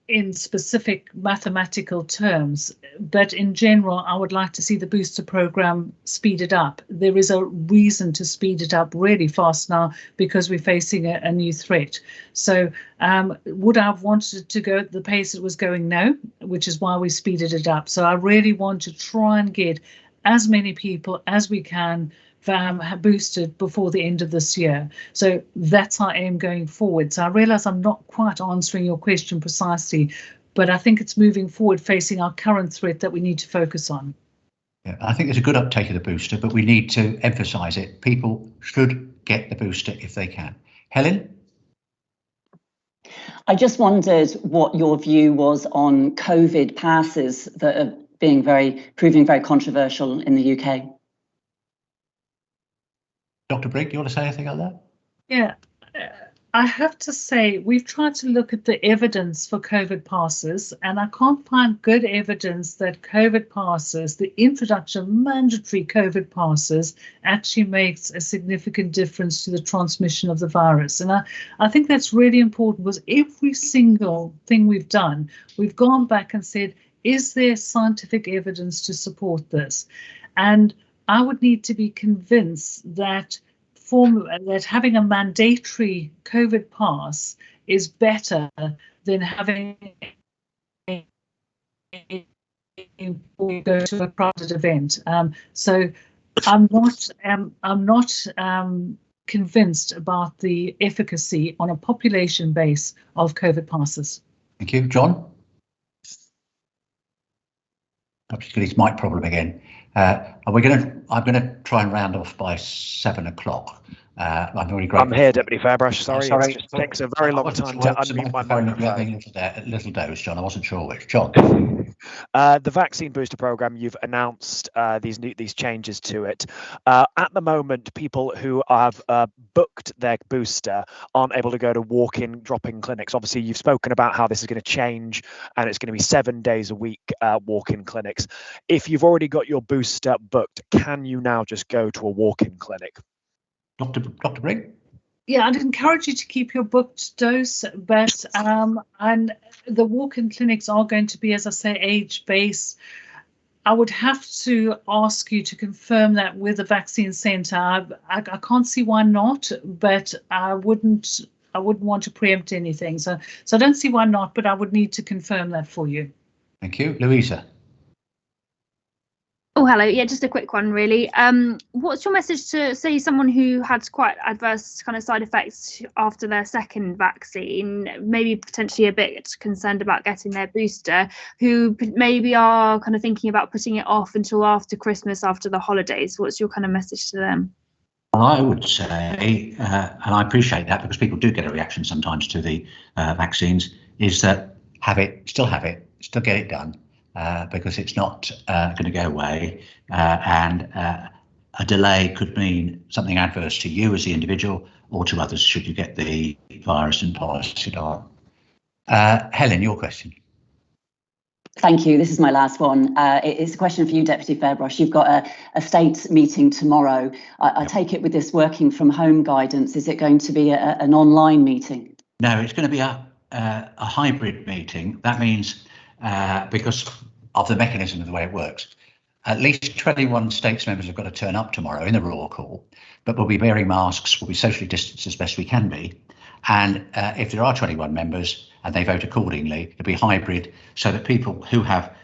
B: in specific mathematical terms, but in general, I would like to see the booster program speeded up. There is a reason to speed it up really fast now because we're facing a new threat. So would I have wanted to go at the pace it was going? No, which is why we speeded it up. So I really want to try and get as many people as we can boosted before the end of this year. So that's our aim going forward. So I realise I'm not quite answering your question precisely, but I think it's moving forward facing our current threat that we need to focus on.
A: Yeah, I think there's a good uptake of the booster, but we need to emphasise it. People should get the booster if they can. Helen?
H: I just wondered what your view was on COVID passes that are proving very controversial in the UK.
A: Dr. Brink, you want to say anything on that?
B: Yeah, I have to say we've tried to look at the evidence for COVID passes, and I can't find good evidence that COVID passes, the introduction of mandatory COVID passes, actually makes a significant difference to the transmission of the virus. And I think that's really important because every single thing we've done, we've gone back and said, is there scientific evidence to support this? And I would need to be convinced that having a mandatory COVID pass is better than having go to a private event. So I'm not convinced about the efficacy on a population base of COVID passes.
A: Thank you, John. I've just got his mic problem again. I'm going to try and round off by 7 o'clock. I'm very grateful.
D: I'm here, Deputy Fairbrash. Sorry.
A: Sorry.
D: It just takes a very long time to unmute my microphone.
A: Little dose, John. I wasn't sure which. John.
D: The vaccine booster program, you've announced these changes to it. At the moment, people who have booked their booster aren't able to go to walk-in, drop-in clinics. Obviously, you've spoken about how this is going to change, and it's going to be 7 days a week walk-in clinics. If you've already got your booster booked, can you now just go to a walk-in clinic?
A: Dr. Brink?
B: Yeah, I'd encourage you to keep your booked dose, but and the walk-in clinics are going to be, as I say, age-based. I would have to ask you to confirm that with the vaccine centre. I can't see why not, but I wouldn't want to preempt anything. So I don't see why not, but I would need to confirm that for you.
A: Thank you. Louisa.
F: Oh, hello. Yeah, just a quick one, really. What's your message to, say, someone who had quite adverse kind of side effects after their second vaccine, maybe potentially a bit concerned about getting their booster, who maybe are kind of thinking about putting it off until after Christmas, after the holidays? What's your kind of message to them?
A: Well, I would say, and I appreciate that because people do get a reaction sometimes to the vaccines, is that still have it, still get it done. Because it's not going to go away, and a delay could mean something adverse to you as the individual or to others should you get the virus and pass it on. Helen, your question.
H: Thank you. This is my last one. It's a question for you, Deputy Fairbrushe. You've got a state meeting tomorrow. I take it with this working from home guidance, is it going to be an online meeting?
A: No, it's going to be a hybrid meeting. That means because of the mechanism of the way it works, at least 21 states members have got to turn up tomorrow in the roll call, but we'll be wearing masks, we'll be socially distanced as best we can be. And if there are 21 members and they vote accordingly, it'll be hybrid so that people who have,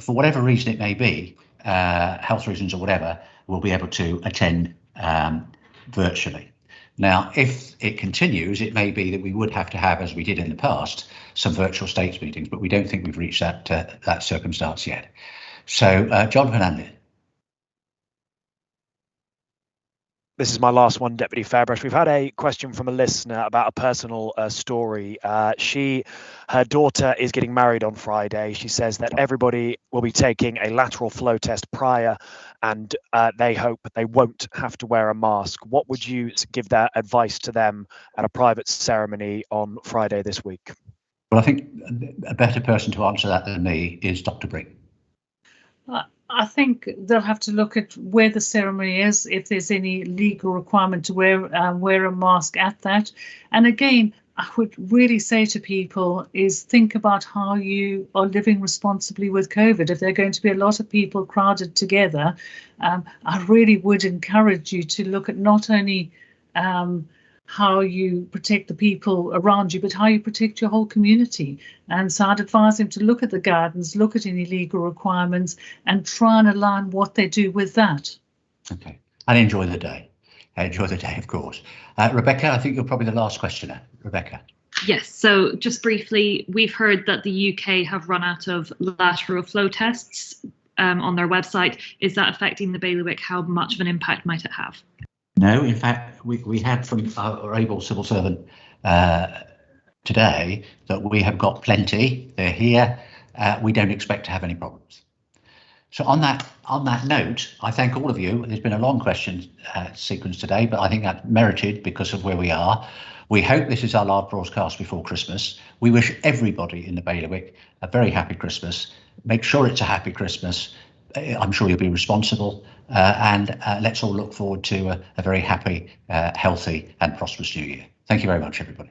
A: for whatever reason it may be, health reasons or whatever, will be able to attend virtually. Now, if it continues, it may be that we would have to have, as we did in the past, some virtual states meetings, but we don't think we've reached that circumstance yet. So, John Fernandez.
D: This is my last one, Deputy Fairbrushe. We've had a question from a listener about a personal story. Her daughter is getting married on Friday. She says that everybody will be taking a lateral flow test prior, and they hope they won't have to wear a mask. What would you give that advice to them at a private ceremony on Friday this week?
A: Well, I think a better person to answer that than me is Dr. Brink.
B: I think they'll have to look at where the ceremony is, if there's any legal requirement to wear a mask at that. And again, I would really say to people is think about how you are living responsibly with COVID. If there are going to be a lot of people crowded together, I really would encourage you to look at not only how you protect the people around you, but how you protect your whole community. And so I'd advise them to look at the guidance, look at any legal requirements, and try and align what they do with that.
A: Okay, and enjoy the day. Enjoy the day, of course. Rebecca, I think you're probably the last questioner. Rebecca.
G: Yes, so just briefly, we've heard that the UK have run out of lateral flow tests on their website. Is that affecting the bailiwick? How much of an impact might it have?
A: No, in fact, we had from our able civil servant today that we have got plenty. They're here. We don't expect to have any problems. So on that note, I thank all of you. There's been a long question sequence today, but I think that's merited because of where we are. We hope this is our last broadcast before Christmas. We wish everybody in the bailiwick a very happy Christmas. Make sure it's a happy Christmas. I'm sure you'll be responsible, and let's all look forward to a very happy, healthy and prosperous new year. Thank you very much, everybody.